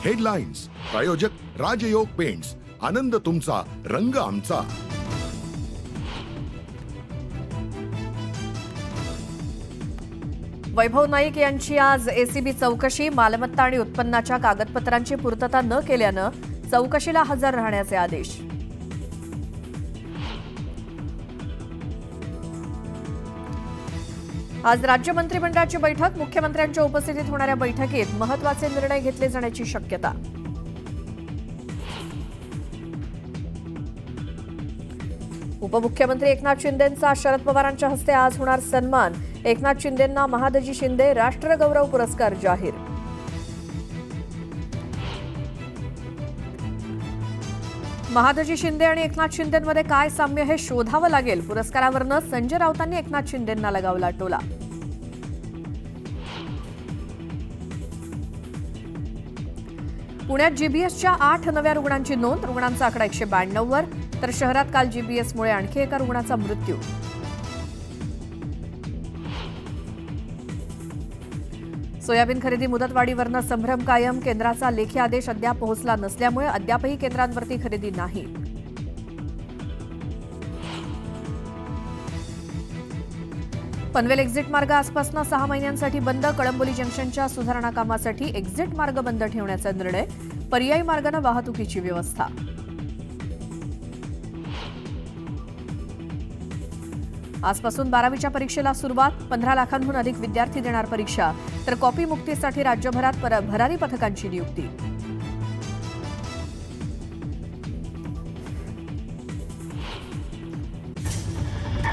Headlines प्रायोजक राजयोग paints, आनंद तुमचा, रंग आमचा. वैभव नाईक यांची आज एसीबी चौकशी. मालमत्ता आणि उत्पन्नाच्या कागदपत्रांची पूर्तता न केल्यानं चौकशीला हजर राहण्याचे आदेश. आज राज्य मंत्रिमंडळाची बैठक. मुख्यमंत्र्यांच्या उपस्थितीत होणाऱ्या बैठकीत महत्त्वाचे निर्णय घेतले जाण्याची शक्यता. उपमुख्यमंत्री एकनाथ शिंदेंचा शरद पवारांच्या हस्ते आज होणार सन्मान. एकनाथ शिंदेंना महादजी शिंदे राष्ट्रगौरव पुरस्कार जाहीर. महादजी शिंदे आणि एकनाथ शिंदेंमध्ये काय साम्य हे शोधावं लागेल. पुरस्कारावरनं संजय राऊतांनी एकनाथ शिंदेंना लगावला टोला. पुण्यात जीबीएसच्या 8 नव्या रुग्णांची नोंद. रुग्णांचा आकडा 192 वर. तर शहरात काल जीबीएसमुळे आणखी एका रुग्णाचा मृत्यू. सोयाबीन खरेदी मुदतवाढीवरनं संभ्रम कायम. केंद्राचा लेखी आदेश अद्याप पोहोचला नसल्यामुळे अद्यापही केंद्रांवरती खरेदी नाही. पनवेल एक्झिट मार्ग आजपासून 6 महिन्यांसाठी बंद. कळंबोली जंक्शनच्या सुधारणा कामासाठी एक्झिट मार्ग बंद ठेवण्याचा निर्णय. पर्यायी मार्गाने वाहतुकीची व्यवस्था. आजपासून 12वीच्या परीक्षेला सुरुवात. 15 लाखांहून अधिक विद्यार्थी देणार परीक्षा. तर कॉपी मुक्तीसाठी राज्यभरात भरारी पथकांची नियुक्ती.